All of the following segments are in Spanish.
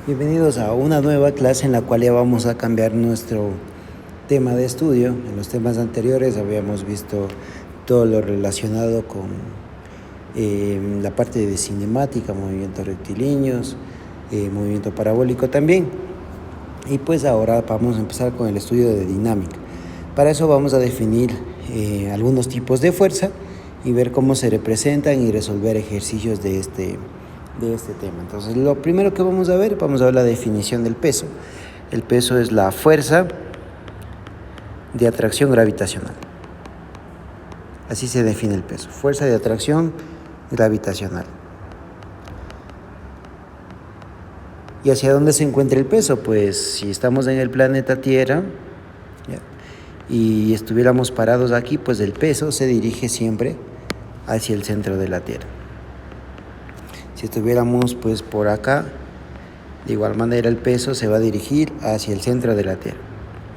Bienvenidos a una nueva clase en la cual ya vamos a cambiar nuestro tema de estudio. En los temas anteriores habíamos visto todo lo relacionado con la parte de cinemática, movimientos rectilíneos, movimiento parabólico también. Y pues ahora vamos a empezar con el estudio de dinámica. Para eso vamos a definir algunos tipos de fuerza y ver cómo se representan y resolver ejercicios de este tema. Entonces, lo primero que vamos a ver la definición del peso. El peso es la fuerza de atracción gravitacional. Así se define el peso, fuerza de atracción gravitacional. ¿Y hacia dónde se encuentra el peso? Pues si estamos en el planeta Tierra y estuviéramos parados aquí, pues el peso se dirige siempre hacia el centro de la Tierra. Si estuviéramos pues por acá, de igual manera el peso se va a dirigir hacia el centro de la Tierra.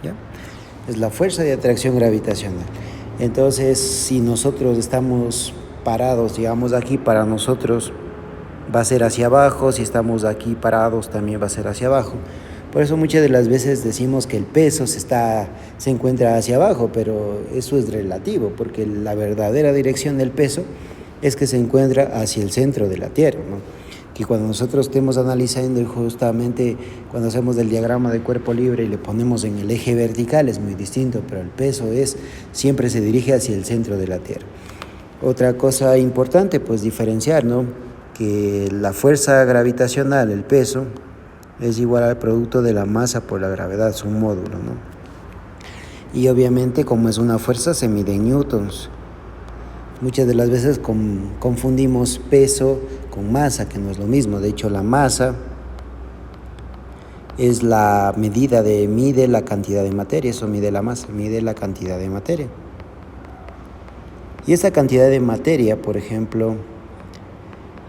¿Ya? Es la fuerza de atracción gravitacional. Entonces, si nosotros estamos parados, digamos aquí, para nosotros va a ser hacia abajo. Si estamos aquí parados, también va a ser hacia abajo. Por eso muchas de las veces decimos que el peso se encuentra hacia abajo, pero eso es relativo, porque la verdadera dirección del peso es que se encuentra hacia el centro de la Tierra, ¿no? Que cuando nosotros estemos analizando justamente cuando hacemos el diagrama de cuerpo libre y le ponemos en el eje vertical es muy distinto, pero el peso siempre se dirige hacia el centro de la Tierra. Otra cosa importante, pues diferenciar, ¿no? Que la fuerza gravitacional, el peso, es igual al producto de la masa por la gravedad, es un módulo, ¿no? Y obviamente como es una fuerza se mide en newtons. Muchas de las veces confundimos peso con masa, que no es lo mismo. De hecho, la masa es la medida mide la cantidad de materia, eso mide la masa, mide la cantidad de materia. Y esa cantidad de materia, por ejemplo,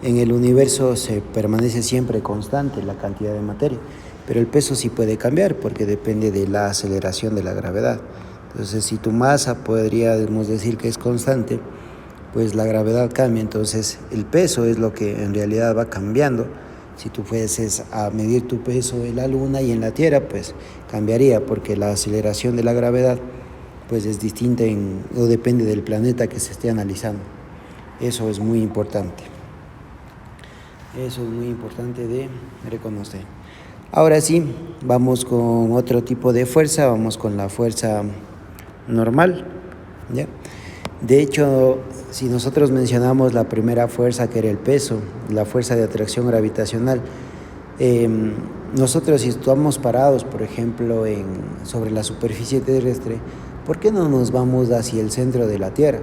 en el universo se permanece siempre constante la cantidad de materia, pero el peso sí puede cambiar porque depende de la aceleración de la gravedad. Entonces, si tu masa podríamos decir que es constante, pues la gravedad cambia, entonces el peso es lo que en realidad va cambiando. Si tú fueses a medir tu peso en la Luna y en la Tierra, pues cambiaría, porque la aceleración de la gravedad pues es distinta o depende del planeta que se esté analizando. Eso es muy importante. Eso es muy importante de reconocer. Ahora sí, vamos con otro tipo de fuerza, vamos con la fuerza normal, ¿ya? De hecho, si nosotros mencionamos la primera fuerza, que era el peso, la fuerza de atracción gravitacional, nosotros si estamos parados, por ejemplo, sobre la superficie terrestre, ¿por qué no nos vamos hacia el centro de la Tierra?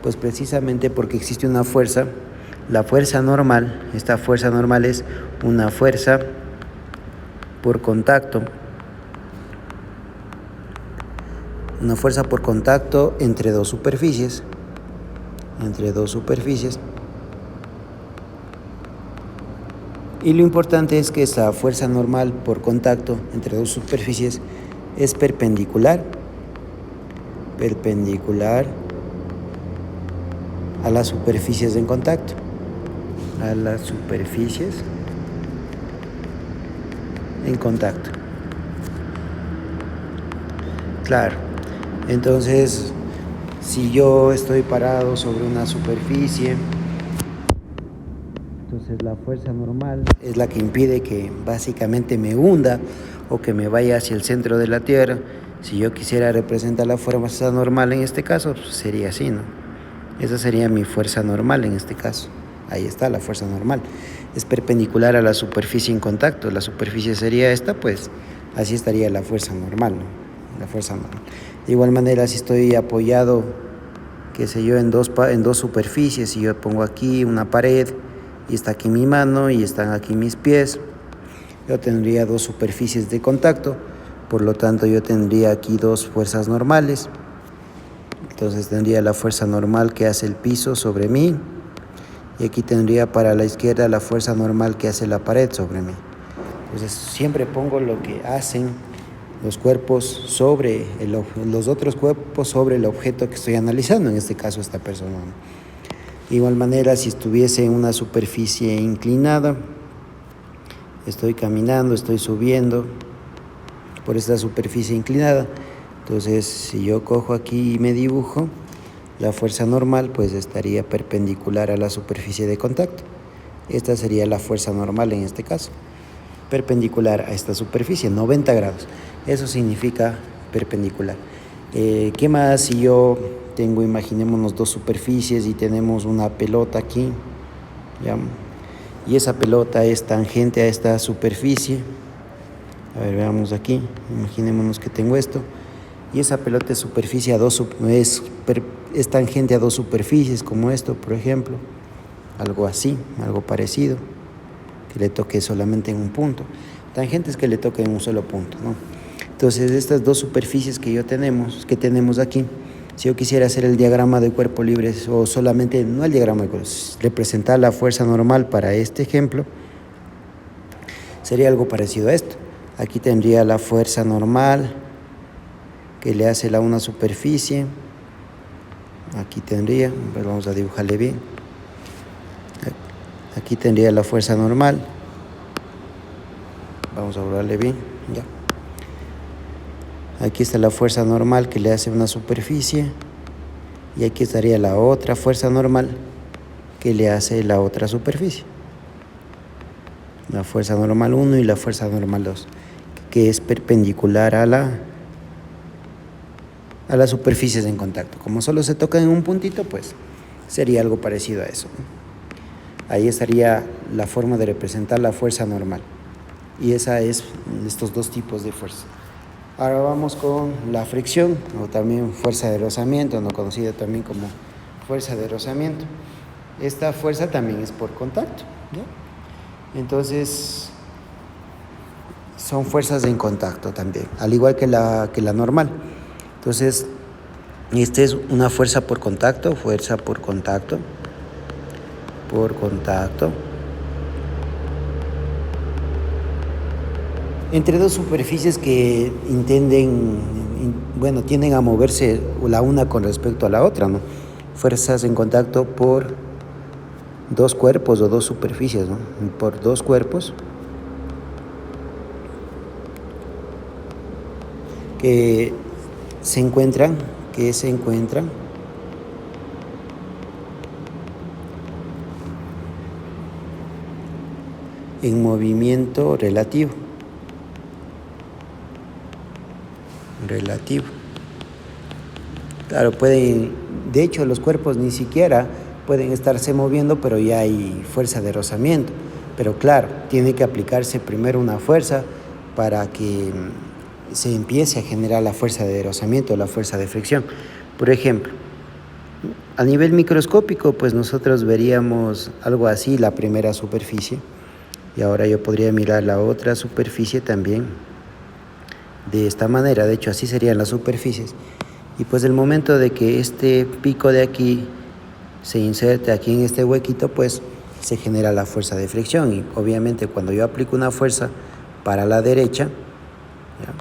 Pues precisamente porque existe una fuerza, la fuerza normal. Esta fuerza normal es una fuerza por contacto. Una fuerza por contacto entre dos superficies. Y lo importante es que esa fuerza normal por contacto entre dos superficies es perpendicular a las superficies en contacto. Claro. Entonces, si yo estoy parado sobre una superficie, entonces la fuerza normal es la que impide que básicamente me hunda o que me vaya hacia el centro de la Tierra. Si yo quisiera representar la fuerza normal en este caso, pues sería así, ¿no? Esa sería mi fuerza normal en este caso. Ahí está la fuerza normal. Es perpendicular a la superficie en contacto. La superficie sería esta, pues así estaría la fuerza normal, ¿no? La fuerza normal. De igual manera, si estoy apoyado, qué sé yo, en dos superficies, si yo pongo aquí una pared y está aquí mi mano y están aquí mis pies, yo tendría dos superficies de contacto, por lo tanto yo tendría aquí dos fuerzas normales. Entonces tendría la fuerza normal que hace el piso sobre mí, y aquí tendría para la izquierda la fuerza normal que hace la pared sobre mí. Entonces siempre pongo lo que hacen los cuerpos sobre los otros cuerpos sobre el objeto que estoy analizando, en este caso esta persona. De igual manera, si estuviese en una superficie inclinada, estoy caminando, estoy subiendo por esta superficie inclinada. Entonces, si yo cojo aquí y me dibujo, la fuerza normal pues estaría perpendicular a la superficie de contacto. Esta sería la fuerza normal en este caso, perpendicular a esta superficie, 90 grados. Eso significa perpendicular. ¿Qué más si yo tengo, imaginémonos dos superficies y tenemos una pelota aquí, ¿ya? Y esa pelota es tangente a esta superficie? A ver, veamos aquí, imaginémonos que tengo esto, y esa pelota es es tangente a dos superficies, como esto, por ejemplo, algo así, algo parecido, que le toque solamente en un punto. Tangente es que le toque en un solo punto, ¿no? Entonces, estas dos superficies que tenemos aquí, si yo quisiera hacer el diagrama de cuerpo libre, o solamente, no el diagrama de cuerpo, representar la fuerza normal para este ejemplo, sería algo parecido a esto. Aquí tendría la fuerza normal que le hace a una superficie. Aquí tendría, pues vamos a dibujarle bien. Aquí tendría la fuerza normal. Vamos a borrarle bien, ya. Aquí está la fuerza normal que le hace una superficie. Y aquí estaría la otra fuerza normal que le hace la otra superficie. La fuerza normal 1 y la fuerza normal 2, que es perpendicular a las superficies en contacto. Como solo se tocan en un puntito, pues sería algo parecido a eso. Ahí estaría la forma de representar la fuerza normal. Y esa es estos dos tipos de fuerza. Ahora vamos con la fricción, o también fuerza de rozamiento, no conocida también como fuerza de rozamiento. Esta fuerza también es por contacto, ¿ya? Entonces, son fuerzas en contacto también, al igual que la normal. Entonces, esta es una fuerza por contacto. Entre dos superficies que tienden a moverse la una con respecto a la otra, ¿no? Fuerzas en contacto por dos cuerpos o dos superficies, ¿no? Por dos cuerpos que se encuentran en movimiento relativo. Claro, de hecho los cuerpos ni siquiera pueden estarse moviendo, pero ya hay fuerza de rozamiento. Pero claro, tiene que aplicarse primero una fuerza para que se empiece a generar la fuerza de rozamiento, la fuerza de fricción. Por ejemplo, a nivel microscópico, pues nosotros veríamos algo así, la primera superficie, y ahora yo podría mirar la otra superficie también de esta manera. De hecho, así serían las superficies. Y pues el momento de que este pico de aquí se inserte aquí en este huequito, pues se genera la fuerza de fricción. Y obviamente cuando yo aplico una fuerza para la derecha, ¿ya?,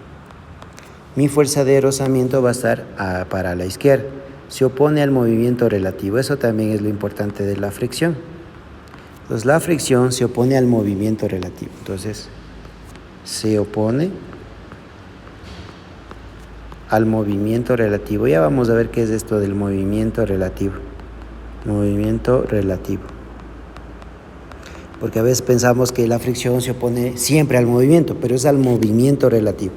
mi fuerza de rozamiento va a estar para la izquierda. Se opone al movimiento relativo. Eso también es lo importante de la fricción. Entonces la fricción se opone al movimiento relativo. Entonces se opone al movimiento relativo. Ya vamos a ver qué es esto del movimiento relativo. Porque a veces pensamos que la fricción se opone siempre al movimiento, pero es al movimiento relativo.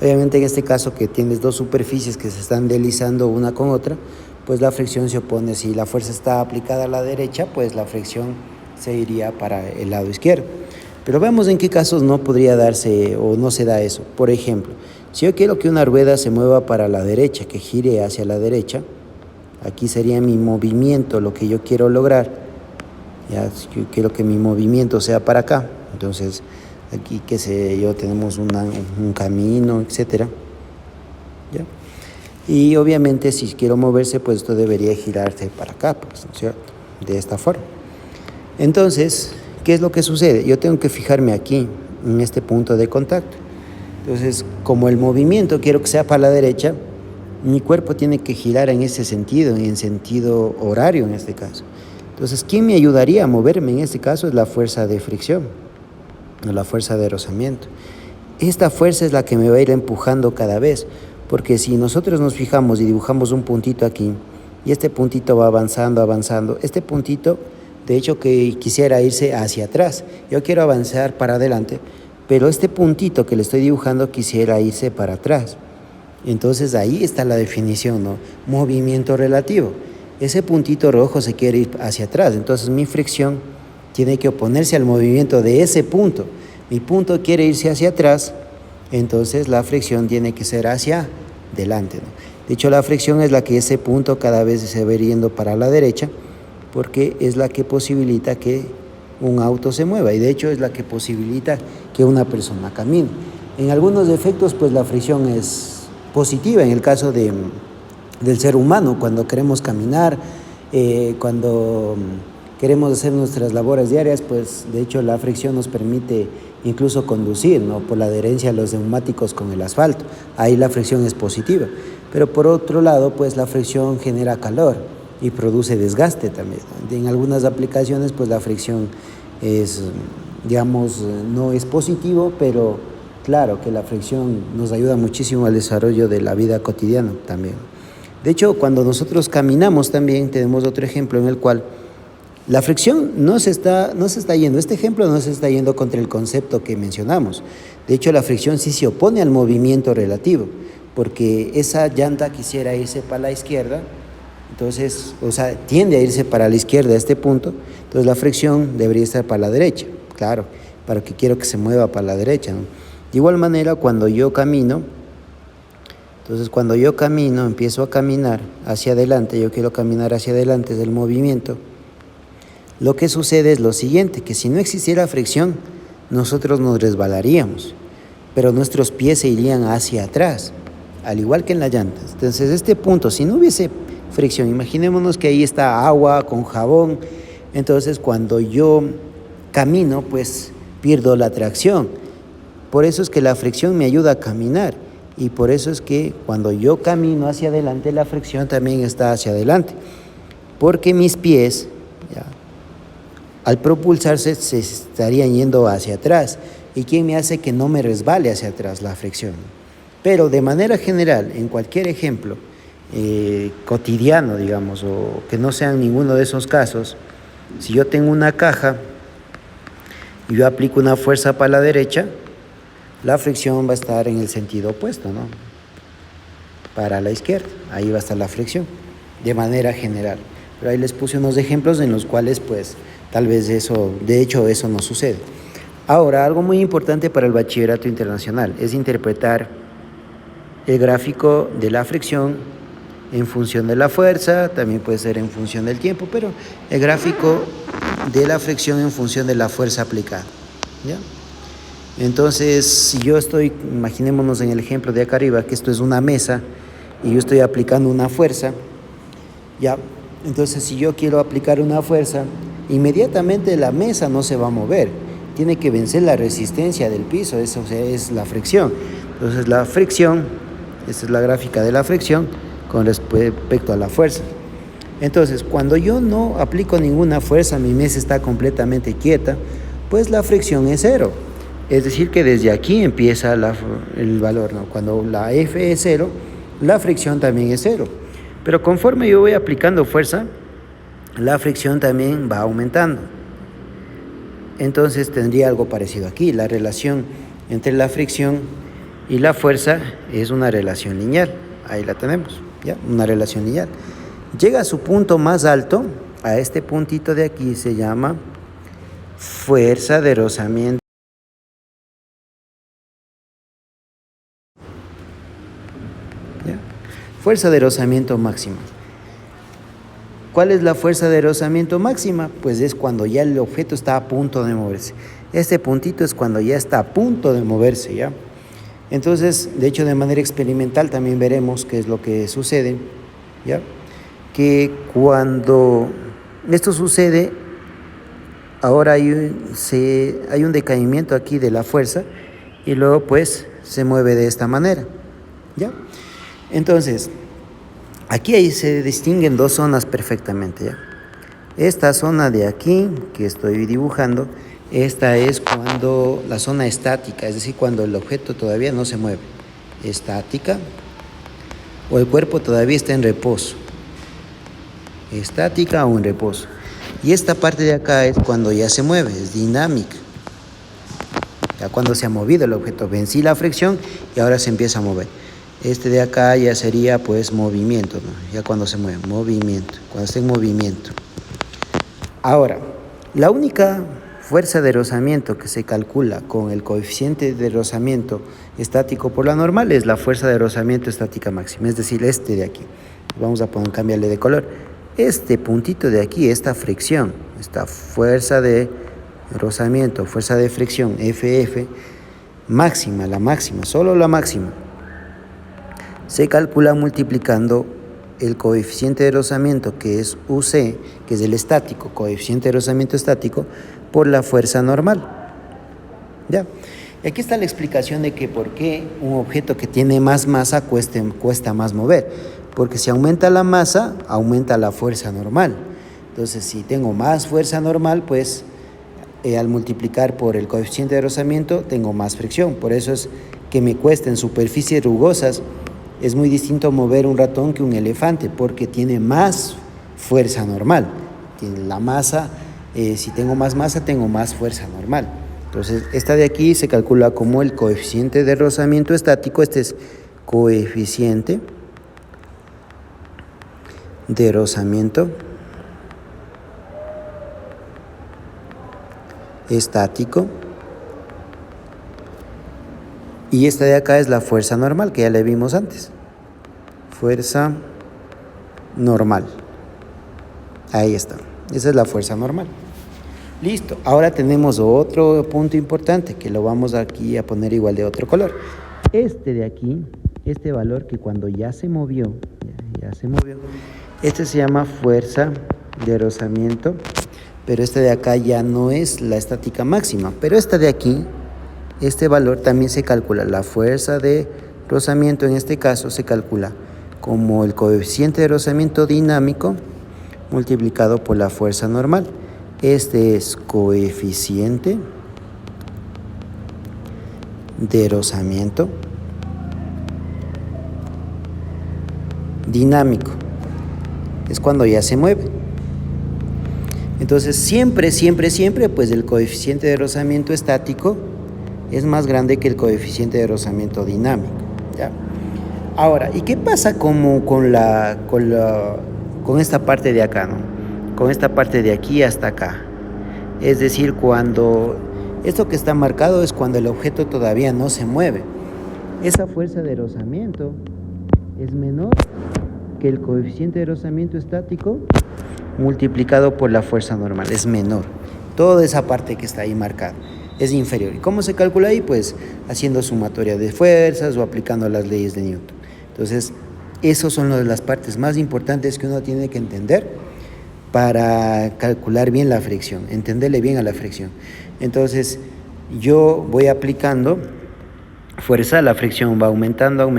Obviamente en este caso que tienes dos superficies que se están deslizando una con otra, pues la fricción se opone. Si la fuerza está aplicada a la derecha, pues la fricción se iría para el lado izquierdo. Pero veamos en qué casos no podría darse o no se da eso. Por ejemplo, si yo quiero que una rueda se mueva para la derecha, que gire hacia la derecha, aquí sería mi movimiento, lo que yo quiero lograr. Ya, yo quiero que mi movimiento sea para acá. Entonces, aquí, qué sé yo, tenemos un camino, etcétera. ¿Ya? Y obviamente, si quiero moverse, pues esto debería girarse para acá, pues, ¿no es cierto? De esta forma. Entonces, ¿qué es lo que sucede? Yo tengo que fijarme aquí, en este punto de contacto. Entonces, como el movimiento quiero que sea para la derecha, mi cuerpo tiene que girar en ese sentido, en sentido horario en este caso. Entonces, ¿quién me ayudaría a moverme en este caso? Es la fuerza de fricción. o la fuerza de rozamiento. Esta fuerza es la que me va a ir empujando cada vez, porque si nosotros nos fijamos y dibujamos un puntito aquí, y este puntito va avanzando, avanzando, este puntito, de hecho que quisiera irse hacia atrás, yo quiero avanzar para adelante, pero este puntito que le estoy dibujando quisiera irse para atrás. Entonces ahí está la definición, ¿no? Movimiento relativo. Ese puntito rojo se quiere ir hacia atrás, entonces mi fricción tiene que oponerse al movimiento de ese punto. Mi punto quiere irse hacia atrás, entonces la fricción tiene que ser hacia adelante, ¿no? De hecho, la fricción es la que ese punto cada vez se va yendo para la derecha, porque es la que posibilita que un auto se mueva, y de hecho es la que posibilita que una persona camine. En algunos efectos, pues la fricción es positiva, en el caso del ser humano, cuando queremos caminar, cuando queremos hacer nuestras labores diarias, pues de hecho la fricción nos permite incluso conducir, ¿no? Por la adherencia a los neumáticos con el asfalto, ahí la fricción es positiva. Pero por otro lado, pues la fricción genera calor y produce desgaste también, ¿no? En algunas aplicaciones, pues la fricción es, digamos, no es positivo, pero claro que la fricción nos ayuda muchísimo al desarrollo de la vida cotidiana también. De hecho, cuando nosotros caminamos también tenemos otro ejemplo en el cual la fricción no se está yendo, este ejemplo no se está yendo contra el concepto que mencionamos. De hecho, la fricción sí se opone al movimiento relativo, porque esa llanta quisiera irse para la izquierda, entonces, o sea, tiende a irse para la izquierda a este punto, entonces la fricción debería estar para la derecha, claro, para que quiero que se mueva para la derecha, ¿no? De igual manera, cuando yo camino, empiezo a caminar hacia adelante, yo quiero caminar hacia adelante del movimiento, lo que sucede es lo siguiente, que si no existiera fricción, nosotros nos resbalaríamos, pero nuestros pies se irían hacia atrás, al igual que en las llantas. Entonces, este punto, si no hubiese fricción, imaginémonos que ahí está agua con jabón, entonces cuando yo camino, pues pierdo la tracción. Por eso es que la fricción me ayuda a caminar, y por eso es que cuando yo camino hacia adelante, la fricción también está hacia adelante, porque mis pies, ya, al propulsarse, se estarían yendo hacia atrás. ¿Y quién me hace que no me resbale hacia atrás? La fricción. Pero de manera general, en cualquier ejemplo cotidiano, digamos, o que no sean ninguno de esos casos, si yo tengo una caja y yo aplico una fuerza para la derecha, la fricción va a estar en el sentido opuesto, ¿no? Para la izquierda, ahí va a estar la fricción, de manera general. Pero ahí les puse unos ejemplos en los cuales, pues, tal vez eso, de hecho, eso no sucede. Ahora, algo muy importante para el bachillerato internacional es interpretar el gráfico de la fricción en función de la fuerza, también puede ser en función del tiempo, pero el gráfico de la fricción en función de la fuerza aplicada, ¿ya? Entonces, si yo estoy, imaginémonos en el ejemplo de acá arriba, que esto es una mesa y yo estoy aplicando una fuerza, ¿ya? Entonces, si yo quiero aplicar una fuerza, inmediatamente la mesa no se va a mover, tiene que vencer la resistencia del piso, eso es la fricción. Entonces, la fricción, esta es la gráfica de la fricción con respecto a la fuerza. Entonces, cuando yo no aplico ninguna fuerza, mi mesa está completamente quieta, pues la fricción es cero. Es decir, que desde aquí empieza el valor, ¿no? Cuando la F es cero, la fricción también es cero. Pero conforme yo voy aplicando fuerza, la fricción también va aumentando. Entonces tendría algo parecido aquí. La relación entre la fricción y la fuerza es una relación lineal. Ahí la tenemos, ¿ya? Una relación lineal. Llega a su punto más alto, a este puntito de aquí se llama fuerza de rozamiento. ¿Ya? Fuerza de rozamiento máxima. ¿Cuál es la fuerza de rozamiento máxima? Pues es cuando ya el objeto está a punto de moverse. Este puntito es cuando ya está a punto de moverse, ¿ya? Entonces, de hecho, de manera experimental también veremos qué es lo que sucede, ¿ya? Que cuando esto sucede, ahora hay un decaimiento aquí de la fuerza y luego pues se mueve de esta manera, ¿ya? Entonces, aquí ahí se distinguen dos zonas perfectamente, ¿ya? Esta zona de aquí que estoy dibujando Esta es cuando la zona estática, es decir, cuando el objeto todavía no se mueve. Estática, o el cuerpo todavía está en reposo. Estática o en reposo. Y esta parte de acá es cuando ya se mueve, es dinámica. Ya cuando se ha movido el objeto, vencí la fricción y ahora se empieza a mover. Este de acá ya sería pues movimiento, ¿no? Ya cuando se mueve, movimiento, cuando está en movimiento. Ahora, la única fuerza de rozamiento que se calcula con el coeficiente de rozamiento estático por la normal es la fuerza de rozamiento estática máxima, es decir, este de aquí. Vamos a cambiarle de color. Este puntito de aquí, esta fricción, esta fuerza de rozamiento, fuerza de fricción, FF, máxima, la máxima, solo la máxima, se calcula multiplicando el coeficiente de rozamiento, que es UC, que es el estático, coeficiente de rozamiento estático, por la fuerza normal. ¿Ya? Y aquí está la explicación de que por qué un objeto que tiene más masa cuesta más mover. Porque si aumenta la masa, aumenta la fuerza normal. Entonces, si tengo más fuerza normal, pues al multiplicar por el coeficiente de rozamiento, tengo más fricción. Por eso es que me cuesta en superficies rugosas. Es muy distinto mover un ratón que un elefante, porque tiene más fuerza normal. Tiene la masa, si tengo más masa, tengo más fuerza normal. Entonces, esta de aquí se calcula como el coeficiente de rozamiento estático. Este es coeficiente de rozamiento estático. Y esta de acá es la fuerza normal, que ya le vimos antes. Fuerza normal. Ahí está. Esa es la fuerza normal. Listo. Ahora tenemos otro punto importante, que lo vamos aquí a poner igual de otro color. Este de aquí, este valor que cuando ya se movió, este se llama fuerza de rozamiento, pero este de acá ya no es la estática máxima. Pero esta de aquí, este valor también se calcula. La fuerza de rozamiento en este caso se calcula como el coeficiente de rozamiento dinámico multiplicado por la fuerza normal. Este es coeficiente de rozamiento dinámico. Es cuando ya se mueve. Entonces siempre, pues el coeficiente de rozamiento estático es más grande que el coeficiente de rozamiento dinámico, ¿ya? Ahora, ¿y qué pasa con esta parte de acá, ¿no? Con esta parte de aquí hasta acá. Es decir, cuando esto que está marcado es cuando el objeto todavía no se mueve. Esa fuerza de rozamiento es menor que el coeficiente de rozamiento estático multiplicado por la fuerza normal. Es menor. Toda esa parte que está ahí marcada es inferior. ¿Y cómo se calcula ahí? Pues haciendo sumatoria de fuerzas o aplicando las leyes de Newton. Entonces, esas son las partes más importantes que uno tiene que entender para calcular bien la fricción, entenderle bien a la fricción. Entonces, yo voy aplicando fuerza, la fricción va aumentando.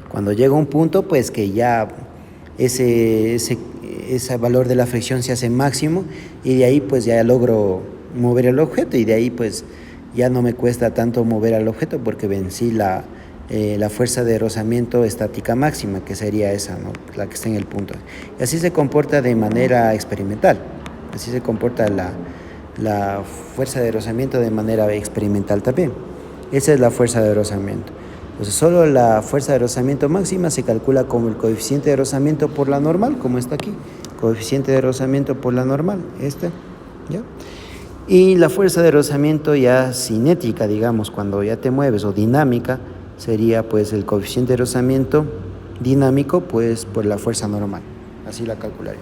Cuando llega un punto, pues que ya ese valor de la fricción se hace máximo, y de ahí pues ya logro mover el objeto, y de ahí pues ya no me cuesta tanto mover al objeto porque vencí la fuerza de rozamiento estática máxima, que sería esa, ¿no? La que está en el punto. Y así se comporta de manera experimental. Así se comporta la fuerza de rozamiento de manera experimental también. Esa es la fuerza de rozamiento. Entonces, solo la fuerza de rozamiento máxima se calcula como el coeficiente de rozamiento por la normal, como está aquí. Coeficiente de rozamiento por la normal, ¿ya? Y la fuerza de rozamiento ya cinética, digamos, cuando ya te mueves, o dinámica, sería pues el coeficiente de rozamiento dinámico pues por la fuerza normal. Así la calcularía.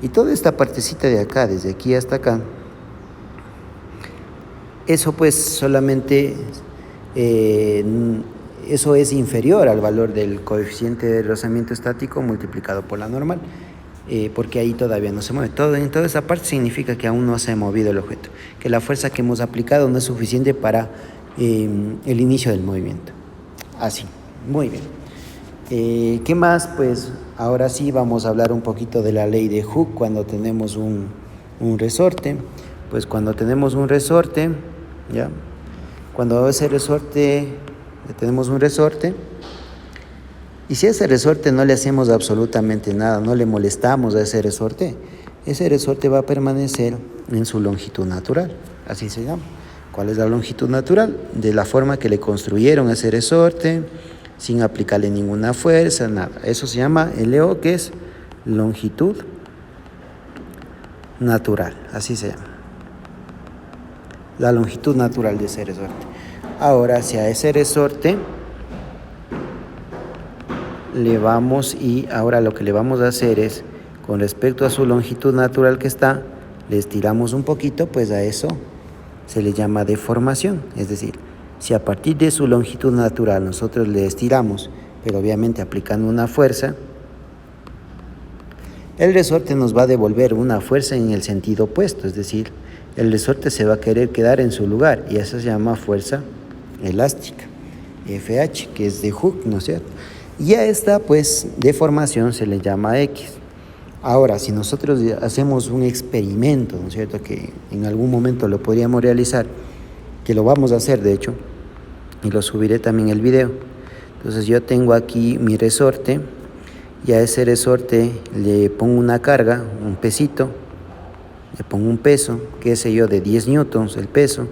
Y toda esta partecita de acá, desde aquí hasta acá, eso pues solamente eso es inferior al valor del coeficiente de rozamiento estático multiplicado por la normal, porque ahí todavía no se mueve. En toda esa parte significa que aún no se ha movido el objeto, que la fuerza que hemos aplicado no es suficiente para el inicio del movimiento. Así, muy bien. ¿Qué más? Pues ahora sí vamos a hablar un poquito de la ley de Hooke cuando tenemos un resorte. Pues cuando tenemos un resorte, ¿ya? Cuando ese resorte, tenemos un resorte, y si a ese resorte no le hacemos absolutamente nada, no le molestamos a ese resorte va a permanecer en su longitud natural, así se llama. ¿Cuál es la longitud natural? De la forma que le construyeron ese resorte, sin aplicarle ninguna fuerza, nada. Eso se llama LO, que es longitud natural, así se llama. La longitud natural de ese resorte. Ahora, si a ese resorte ahora lo que le vamos a hacer es, con respecto a su longitud natural que está, le estiramos un poquito, pues a eso se le llama deformación. Es decir, si a partir de su longitud natural nosotros le estiramos, pero obviamente aplicando una fuerza, el resorte nos va a devolver una fuerza en el sentido opuesto, es decir, el resorte se va a querer quedar en su lugar, y eso se llama fuerza elástica, FH, que es de Hooke, ¿no es cierto? Y a esta, pues, deformación se le llama X. Ahora, si nosotros hacemos un experimento, ¿no es cierto?, que en algún momento lo podríamos realizar, que lo vamos a hacer, de hecho, y lo subiré también el video. Entonces yo tengo aquí mi resorte, y a ese resorte le pongo una carga, un pesito, le pongo un peso, qué sé yo, de 10 newtons el peso.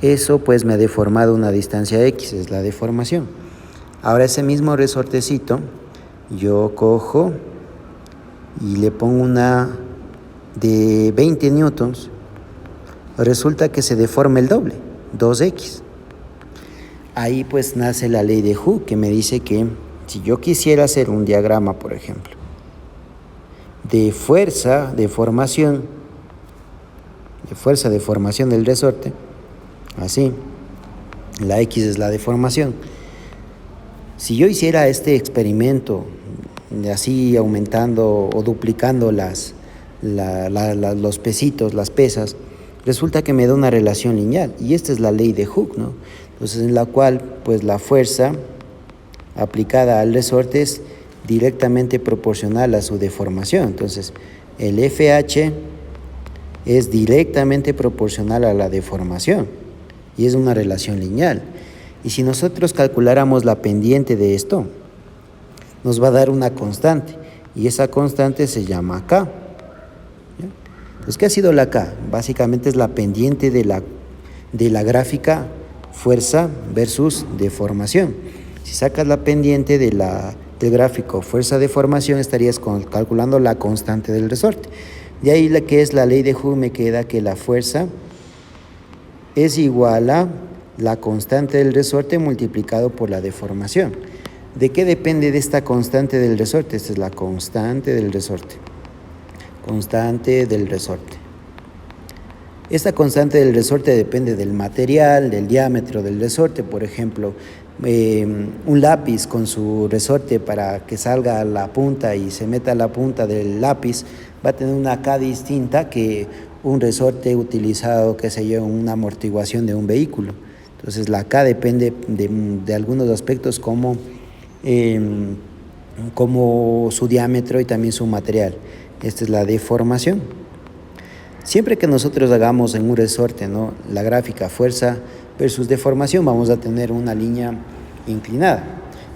Eso pues me ha deformado una distancia X, es la deformación. Ahora ese mismo resortecito, yo cojo y le pongo una de 20 newtons, resulta que se deforma el doble, 2X. Ahí pues nace la ley de Hooke, que me dice que si yo quisiera hacer un diagrama, por ejemplo, de fuerza de formación del resorte, así, la X es la deformación. Si yo hiciera este experimento, así aumentando o duplicando los pesitos, las pesas, resulta que me da una relación lineal, y esta es la ley de Hooke, ¿no? Entonces, en la cual, pues la fuerza aplicada al resorte es directamente proporcional a su deformación. Entonces, el FH es directamente proporcional a la deformación, y es una relación lineal. Y si nosotros calculáramos la pendiente de esto, nos va a dar una constante, y esa constante se llama K. Pues, ¿qué ha sido la K? Básicamente es la pendiente de la gráfica fuerza versus deformación. Si sacas la pendiente del gráfico fuerza-deformación, estarías calculando la constante del resorte. De ahí la que es la ley de Hooke, me queda que la fuerza es igual a la constante del resorte multiplicado por la deformación. ¿De qué depende de esta constante del resorte? Esta es la constante del resorte. Constante del resorte. Esta constante del resorte depende del material, del diámetro del resorte. Por ejemplo, un lápiz con su resorte, para que salga a la punta y se meta a la punta del lápiz, va a tener una K distinta que un resorte utilizado, qué sé yo, en una amortiguación de un vehículo. Entonces la K depende de algunos aspectos como su diámetro y también su material. Esta es la deformación. Siempre que nosotros hagamos en un resorte, ¿no?, la gráfica fuerza versus deformación, vamos a tener una línea inclinada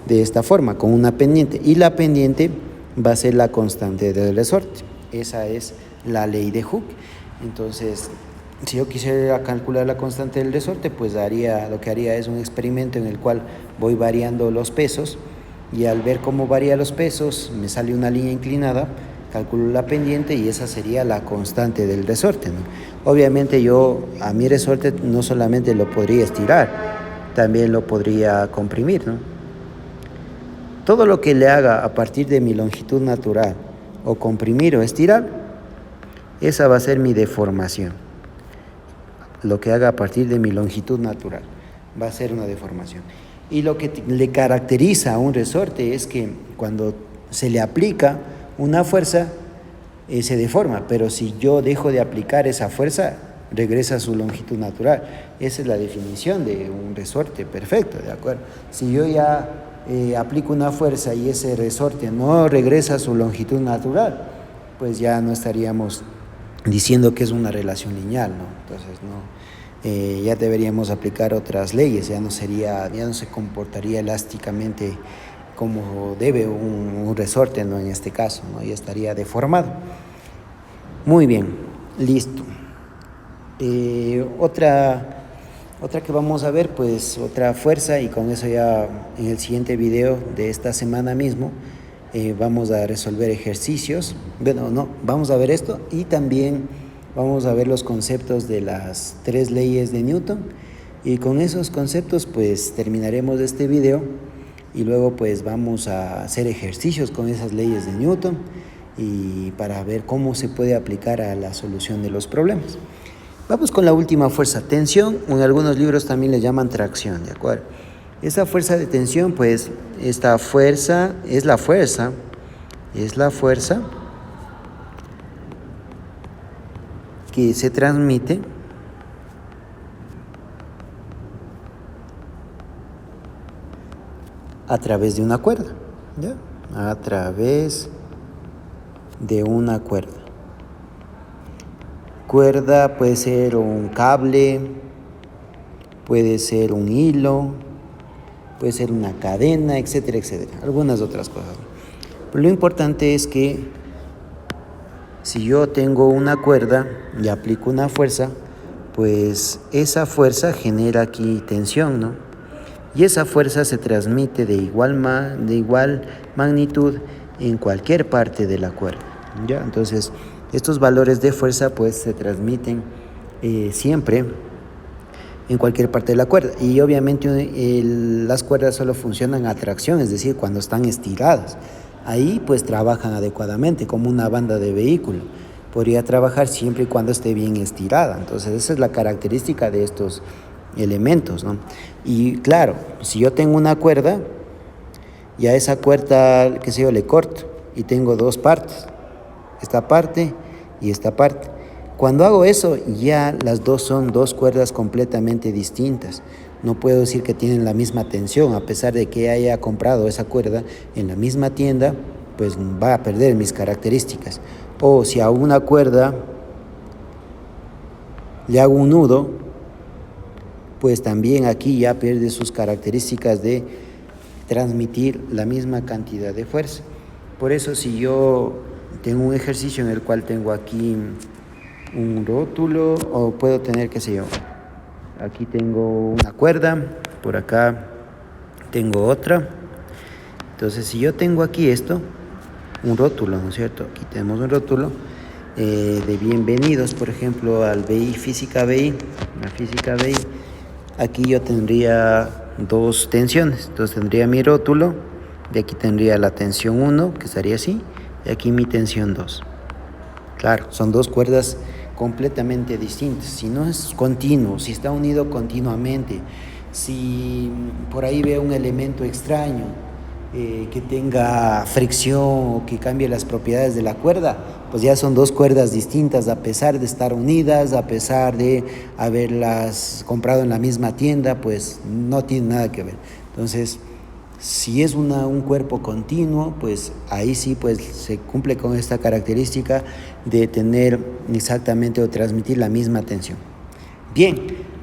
de esta forma, con una pendiente, y la pendiente va a ser la constante del resorte. Esa es la ley de Hooke. Entonces, si yo quisiera calcular la constante del resorte, pues lo que haría es un experimento en el cual voy variando los pesos, y al ver cómo varía los pesos, me sale una línea inclinada, calculo la pendiente, y esa sería la constante del resorte, ¿no? Obviamente yo a mi resorte no solamente lo podría estirar, también lo podría comprimir, ¿no? Todo lo que le haga a partir de mi longitud natural, o comprimir o estirar, esa va a ser mi deformación. Lo que haga a partir de mi longitud natural va a ser una deformación. Y lo que le caracteriza a un resorte es que cuando se le aplica una fuerza, se deforma, pero si yo dejo de aplicar esa fuerza, regresa a su longitud natural. Esa es la definición de un resorte perfecto, ¿de acuerdo? Si yo ya aplico una fuerza y ese resorte no regresa a su longitud natural, pues ya no estaríamos diciendo que es una relación lineal, ¿no? Entonces, ya deberíamos aplicar otras leyes, ya no se comportaría elásticamente como debe un resorte, ¿no? En este caso, ¿no? Ya estaría deformado. Muy bien, listo. Otra que vamos a ver, pues otra fuerza, y con eso ya en el siguiente video de esta semana mismo vamos a resolver ejercicios. Bueno, no, vamos a ver esto y también vamos a ver los conceptos de las 3 leyes de Newton, y con esos conceptos pues terminaremos este video, y luego pues vamos a hacer ejercicios con esas leyes de Newton y para ver cómo se puede aplicar a la solución de los problemas. Vamos con la última fuerza, tensión, o en algunos libros también le llaman tracción, ¿de acuerdo? Esa fuerza de tensión, pues esta fuerza es la fuerza que se transmite a través de una cuerda, ¿ya? A través de una cuerda. Cuerda puede ser un cable, puede ser un hilo, puede ser una cadena, etcétera, etcétera. Algunas otras cosas. Pero lo importante es que si yo tengo una cuerda y aplico una fuerza, pues esa fuerza genera aquí tensión, ¿no? Y esa fuerza se transmite de igual magnitud en cualquier parte de la cuerda, ¿ya? Entonces, estos valores de fuerza pues se transmiten siempre en cualquier parte de la cuerda. Y obviamente las cuerdas solo funcionan a tracción, es decir, cuando están estiradas. Ahí pues trabajan adecuadamente, como una banda de vehículo. Podría trabajar siempre y cuando esté bien estirada. Entonces esa es la característica de estos elementos, ¿no? Y claro, si yo tengo una cuerda, y a esa cuerda, qué sé yo, le corto y tengo 2 partes, esta parte y esta parte. Cuando hago eso, ya las dos son 2 cuerdas completamente distintas. No puedo decir que tienen la misma tensión, a pesar de que haya comprado esa cuerda en la misma tienda, pues va a perder mis características. O si a una cuerda le hago un nudo, pues también aquí ya pierde sus características de transmitir la misma cantidad de fuerza. Por eso, si yo tengo un ejercicio en el cual tengo aquí un rótulo, o puedo tener, qué sé yo, aquí tengo una cuerda, por acá tengo otra. Entonces, si yo tengo aquí esto, un rótulo, ¿no es cierto? Aquí tenemos un rótulo de bienvenidos, por ejemplo, al BI, Física BI, la Física BI. Aquí yo tendría 2 tensiones, entonces tendría mi rótulo, de aquí tendría la tensión 1, que estaría así, y aquí mi tensión 2. Claro, son 2 cuerdas completamente distintas. Si no es continuo, si está unido continuamente, si por ahí veo un elemento extraño que tenga fricción o que cambie las propiedades de la cuerda, pues ya son 2 cuerdas distintas, a pesar de estar unidas, a pesar de haberlas comprado en la misma tienda, pues no tiene nada que ver. Entonces, si es un cuerpo continuo, pues ahí sí pues se cumple con esta característica de tener exactamente o transmitir la misma tensión. Bien,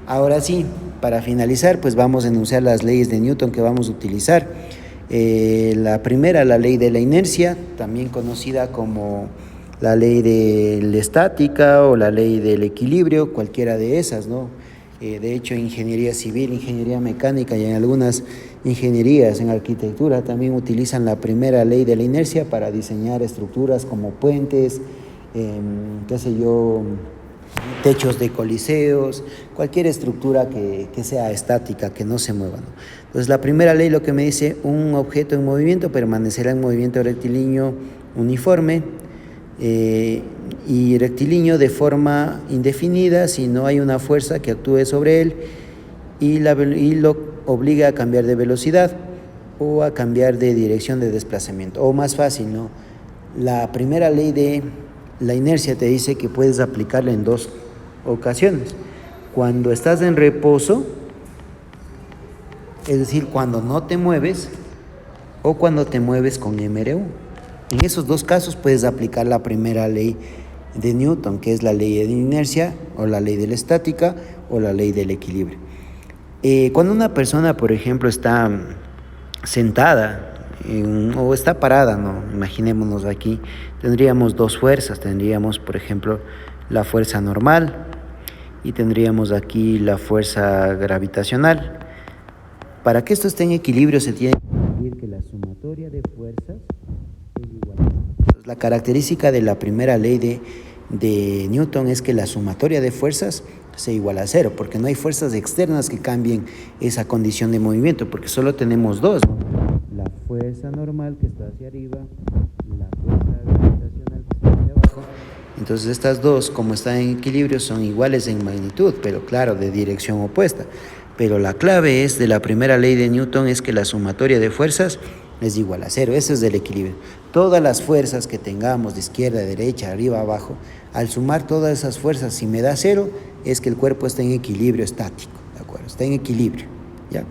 ahora sí, para finalizar, pues vamos a enunciar las leyes de Newton que vamos a utilizar. La primera, la ley de la inercia, también conocida como la ley de la estática o la ley del equilibrio, cualquiera de esas, ¿no? De hecho, ingeniería civil, ingeniería mecánica y en algunas ingenierías en arquitectura también utilizan la primera ley de la inercia para diseñar estructuras como puentes, qué sé yo, techos de coliseos, cualquier estructura que sea estática, que no se mueva, ¿no? Entonces, la primera ley lo que me dice: un objeto en movimiento permanecerá en movimiento rectilíneo uniforme y rectilíneo de forma indefinida si no hay una fuerza que actúe sobre él y lo obliga a cambiar de velocidad o a cambiar de dirección de desplazamiento. O más fácil, ¿no? La primera ley de la inercia te dice que puedes aplicarla en 2 ocasiones: cuando estás en reposo, es decir, cuando no te mueves, o cuando te mueves con MRU. En esos 2 casos puedes aplicar la primera ley de Newton, que es la ley de inercia o la ley de la estática o la ley del equilibrio. Cuando una persona, por ejemplo, está sentada o está parada, ¿no? Imaginémonos aquí, tendríamos dos fuerzas, tendríamos, por ejemplo, la fuerza normal y tendríamos aquí la fuerza gravitacional. Para que esto esté en equilibrio se tiene que decir que la sumatoria de fuerzas es igual a cero. Entonces, la característica de la primera ley de Newton es que la sumatoria de fuerzas se iguala a cero, porque no hay fuerzas externas que cambien esa condición de movimiento, porque solo tenemos dos, ¿no? La fuerza normal que está hacia arriba, la fuerza gravitacional que está hacia abajo. Entonces estas dos, como están en equilibrio, son iguales en magnitud, pero claro, de dirección opuesta. Pero la clave es de la primera ley de Newton es que la sumatoria de fuerzas es igual a cero. Eso es del equilibrio. Todas las fuerzas que tengamos de izquierda, derecha, arriba, abajo, al sumar todas esas fuerzas, si me da cero, es que el cuerpo está en equilibrio estático, ¿de acuerdo? Está en equilibrio, ¿ya?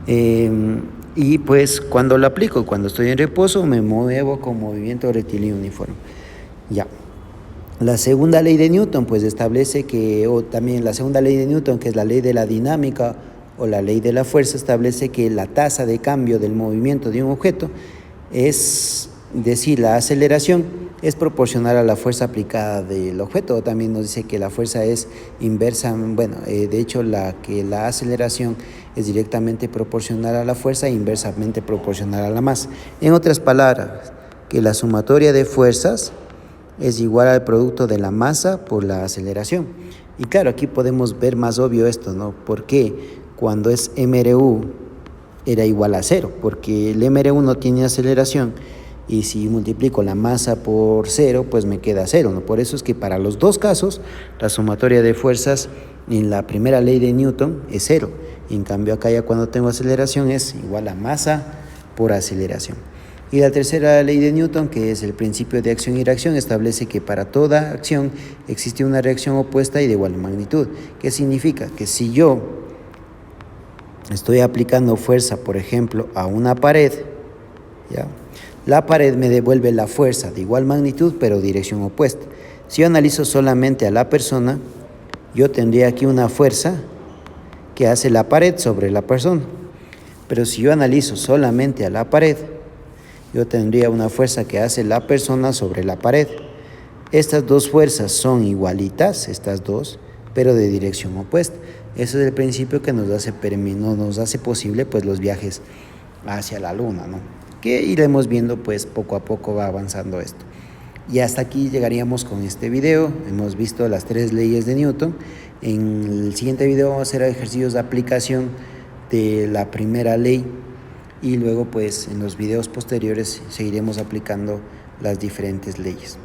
Y pues cuando lo aplico, cuando estoy en reposo, me muevo con movimiento rectilíneo uniforme, ¿ya? La segunda ley de Newton pues establece que, o también la segunda ley de Newton, que es la ley de la dinámica o la ley de la fuerza, establece que la tasa de cambio del movimiento de un objeto es decir, la aceleración es proporcional a la fuerza aplicada del objeto. También nos dice que la fuerza es inversa, bueno, de hecho la aceleración es directamente proporcional a la fuerza e inversamente proporcional a la masa. En otras palabras, que la sumatoria de fuerzas es igual al producto de la masa por la aceleración. Y claro, aquí podemos ver más obvio esto, ¿no? Porque cuando es MRU era igual a cero, porque el MRU no tiene aceleración, y si multiplico la masa por cero, pues me queda cero, ¿no? Por eso es que para los dos casos, la sumatoria de fuerzas en la primera ley de Newton es cero. En cambio acá ya cuando tengo aceleración es igual a masa por aceleración. Y la tercera ley de Newton, que es el principio de acción y reacción, establece que para toda acción existe una reacción opuesta y de igual magnitud. ¿Qué significa? Que si yo estoy aplicando fuerza, por ejemplo, a una pared, ¿ya? La pared me devuelve la fuerza de igual magnitud, pero dirección opuesta. Si yo analizo solamente a la persona, yo tendría aquí una fuerza que hace la pared sobre la persona. Pero si yo analizo solamente a la pared, yo tendría una fuerza que hace la persona sobre la pared. Estas dos fuerzas son igualitas, estas dos, pero de dirección opuesta. Ese es el principio que nos hace posible pues, los viajes hacia la luna, ¿no? Que iremos viendo, pues poco a poco va avanzando esto. Y hasta aquí llegaríamos con este video. Hemos visto las 3 leyes de Newton. En el siguiente video vamos a hacer ejercicios de aplicación de la primera ley. Y luego pues en los videos posteriores seguiremos aplicando las diferentes leyes.